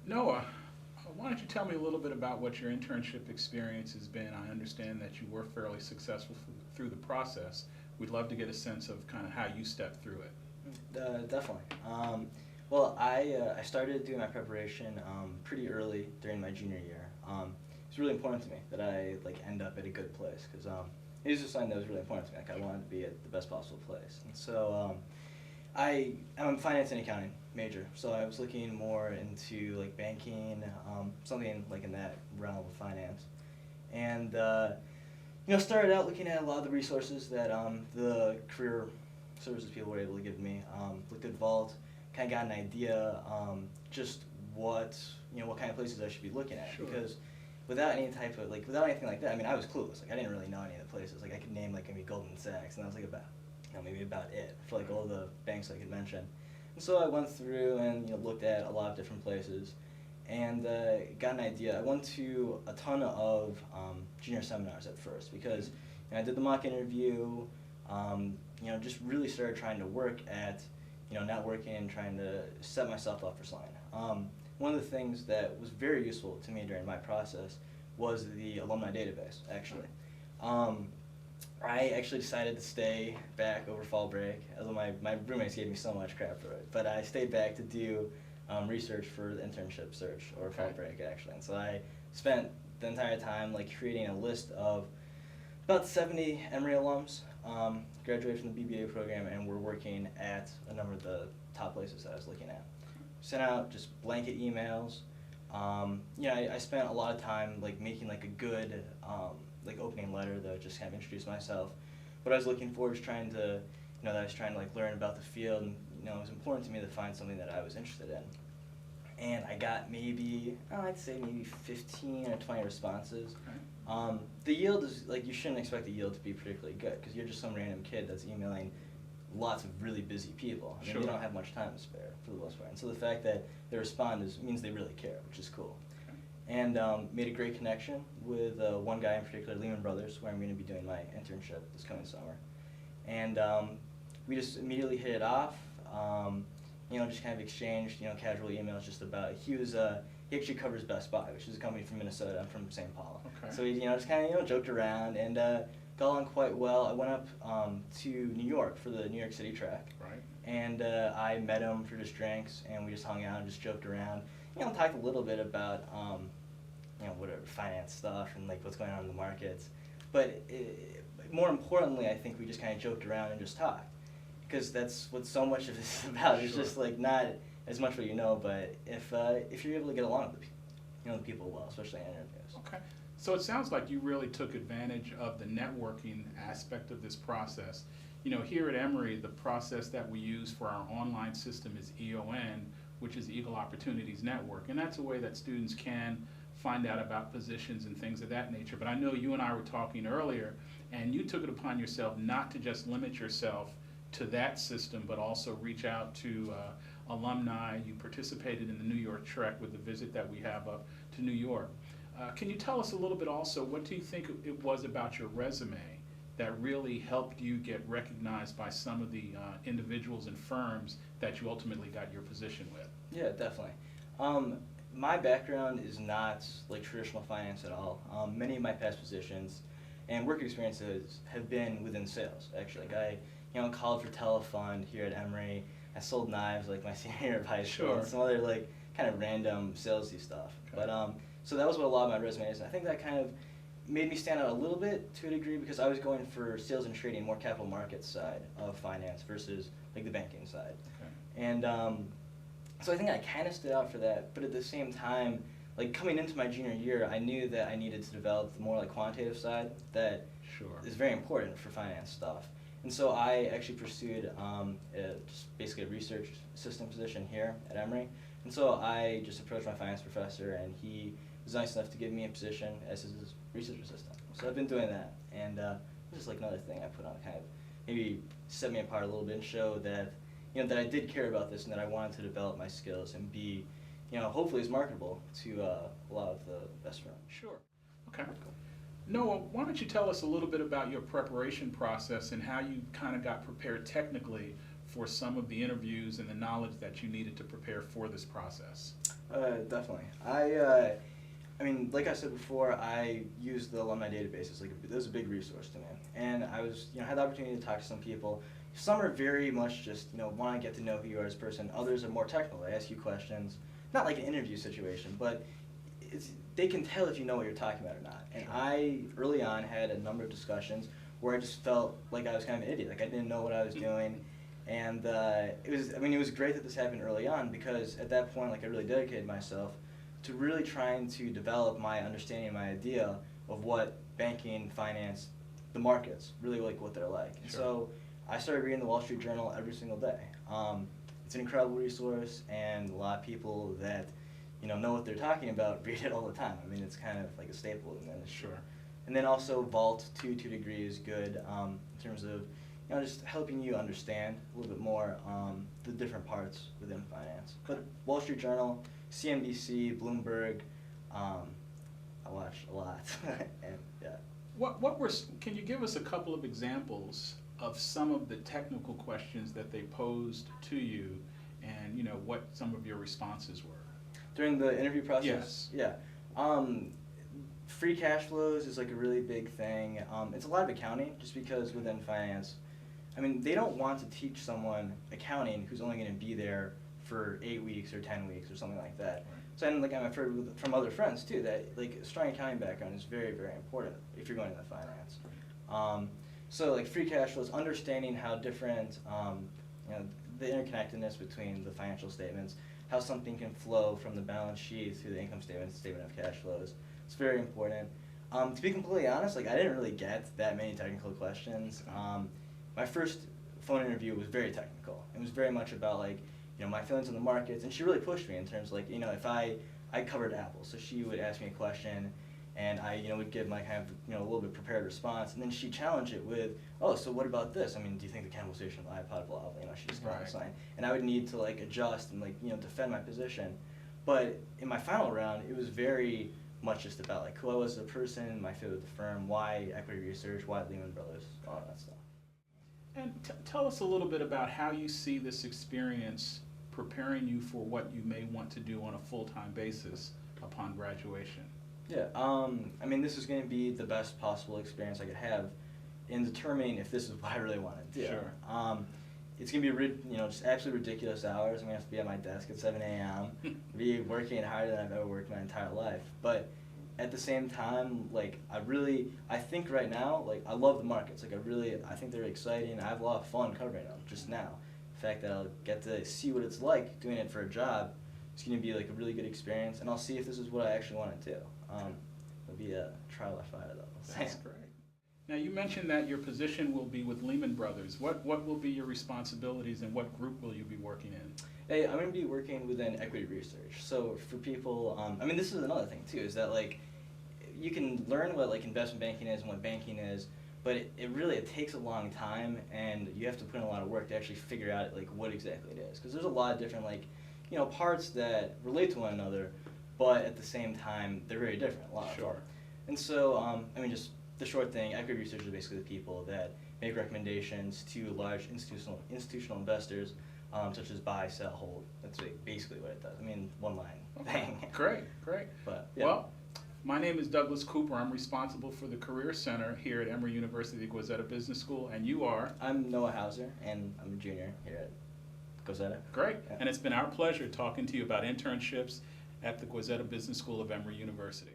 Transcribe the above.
Noah, why don't you tell me a little bit about what your internship experience has been? I understand that you were fairly successful through the process. We'd love to get a sense of kind of how you stepped through it. Definitely. I started doing my preparation pretty early during my junior year. It's really important to me that I end up at a good place because it was just something that was really important to me. Like I wanted to be at the best possible place, and so I'm a finance and accounting major. So I was looking more into banking, something like in that realm of finance, and started out looking at a lot of the resources that the career services people were able to give me. Looked at Vault, kind of got an idea just what kind of places I should be looking at. Sure. Because without any type of without anything like that, I mean I was clueless. I didn't really know any of the places. I could name maybe Goldman Sachs, and that was about maybe about it for all the banks I could mention. And so I went through and looked at a lot of different places, and got an idea. I went to a ton of junior seminars at first because I did the mock interview. Just really started trying to work at networking and trying to set myself up for something. One of the things that was very useful to me during my process was the alumni database, actually. I actually decided to stay back over fall break, although my roommates gave me so much crap for it. But I stayed back to do research for the internship search over fall break, actually. And so I spent the entire time creating a list of about 70 Emory alums, graduated from the BBA program, and were working at a number of the top places that I was looking at. Sent out just blanket emails. I spent a lot of time making a good opening letter that just kind of introduced myself. What I was looking for was trying to, that I was trying to learn about the field, and it was important to me to find something that I was interested in. And I got I'd say maybe 15 or 20 responses. The yield is you shouldn't expect the yield to be particularly good because you're just some random kid that's emailing lots of really busy people. I mean, Sure. they don't have much time to spare for the most part. And so the fact that they respond means they really care, which is cool. And made a great connection with one guy in particular, Lehman Brothers, where I'm going to be doing my internship this coming summer. And we just immediately hit it off. Just kind of exchanged casual emails just about. He actually covers Best Buy, which is a company from Minnesota. I'm from St. Paul. Okay. So we just kind of joked around and got along quite well. I went up to New York for the New York City track. Right. And I met him for just drinks, and we just hung out and just joked around. Talked a little bit about whatever finance stuff and what's going on in the markets. But more importantly, I think we just kind of joked around and just talked, because that's what so much of this is about. It's Sure. just not as much what you know, but if you're able to get along with the people well, especially in interviews. Okay. So it sounds like you really took advantage of the networking aspect of this process. Here at Emory, the process that we use for our online system is EON, which is Eagle Opportunities Network. And that's a way that students can find out about positions and things of that nature. But I know you and I were talking earlier, and you took it upon yourself not to just limit yourself to that system, but also reach out to alumni. You participated in the New York Trek with the visit that we have up to New York. Can you tell us a little bit also, what do you think it was about your resume that really helped you get recognized by some of the individuals and firms that you ultimately got your position with? Yeah, definitely. My background is not traditional finance at all. Many of my past positions and work experiences have been within sales, actually. I called for Telefund here at Emory. I sold knives my senior year of high school. Sure. And some other kind of random salesy stuff. Okay. But so that was what a lot of my resume is. I think that kind of made me stand out a little bit to a degree because I was going for sales and trading, more capital markets side of finance versus the banking side. Okay. And so I think I kind of stood out for that, but at the same time, coming into my junior year, I knew that I needed to develop the more quantitative side that Sure. is very important for finance stuff. And so I actually pursued just basically a research assistant position here at Emory. And so I just approached my finance professor, and he was nice enough to give me a position as his research assistant. So I've been doing that, and just another thing I put on kind of maybe set me apart a little bit and show that that I did care about this and that I wanted to develop my skills and be hopefully as marketable to a lot of the best firms. Sure. Okay. Noah, why don't you tell us a little bit about your preparation process and how you kind of got prepared technically for some of the interviews and the knowledge that you needed to prepare for this process? Definitely. I mean, like I said before, I use the alumni databases. Like, it was a big resource to me, and I was, had the opportunity to talk to some people. Some are very much just, want to get to know who you are as a person. Others are more technical. They ask you questions, not like an interview situation, but they can tell if you know what you're talking about or not. And I, early on, had a number of discussions where I just felt like I was kind of an idiot, like I didn't know what I was doing. And it was great that this happened early on, because at that point, like, I really dedicated myself to really trying to develop my understanding, my idea of what banking, finance, the markets, really like what they're like. And so I started reading the Wall Street Journal every single day. It's an incredible resource, and a lot of people that know what they're talking about read it all the time. I mean, it's kind of like a staple in the industry. Sure. And then also Vault 2 degree is good in terms of just helping you understand a little bit more the different parts within finance. But Wall Street Journal, CNBC, Bloomberg, I watch a lot. And yeah. Can you give us a couple of examples of some of the technical questions that they posed to you, and what some of your responses were? During the interview process? Yes. Yeah. Free cash flows is like a really big thing. It's a lot of accounting, just because within finance, I mean, they don't want to teach someone accounting who's only going to be there for 8 weeks or 10 weeks or something like that. Right. So, and like I've heard from other friends too, that like a strong accounting background is very, very important if you're going into finance. So like free cash flows, understanding how different, the interconnectedness between the financial statements, how something can flow from the balance sheet through the income statement of cash flows. It's very important. To be completely honest, like I didn't really get that many technical questions. My first phone interview was very technical. It was very much about like, my feelings on the markets, and she really pushed me in terms of like, if I covered Apple, so she would ask me a question, and I, would give my kind of, a little bit prepared response, and then she'd challenge it with, oh, so what about this? I mean, do you think the cannibalization of the iPod, blah, blah, she just kind of sign, and I would need to like adjust and like, defend my position. But in my final round, it was very much just about like who I was as a person, my fit with the firm, why equity research, why Lehman Brothers, all that stuff. And tell us a little bit about how you see this experience preparing you for what you may want to do on a full-time basis upon graduation. Yeah, I mean, this is going to be the best possible experience I could have in determining if this is what I really want to do. Sure. It's going to be, just absolutely ridiculous hours. I'm going to have to be at my desk at 7 a.m., be working harder than I've ever worked my entire life. But at the same time, like, I think right now, like, I love the markets. Like, I think they're exciting. I have a lot of fun covering them just now. The fact that I'll get to see what it's like doing it for a job, it's going to be like a really good experience, and I'll see if this is what I actually want to do. It'll be a trial by fire, though. That's great. Now, you mentioned that your position will be with Lehman Brothers. What will be your responsibilities, and what group will you be working in? Hey, I'm going to be working within equity research. So for people, I mean, this is another thing too, is that like, you can learn what like investment banking is and what banking is, but it takes a long time, and you have to put in a lot of work to actually figure out like what exactly it is. Because there's a lot of different like, parts that relate to one another, but at the same time, they're very different, a lot of them. Sure. And so, I mean, just the short thing, equity research is basically the people that make recommendations to large institutional investors, such as buy, sell, hold. That's basically what it does. I mean, one line thing. Great. But, yeah. Well, my name is Douglas Cooper. I'm responsible for the Career Center here at Emory University Goizueta Business School, and you are? I'm Noah Hauser, and I'm a junior here at Goizueta. Great. Yeah. And it's been our pleasure talking to you about internships at the Goizueta Business School of Emory University.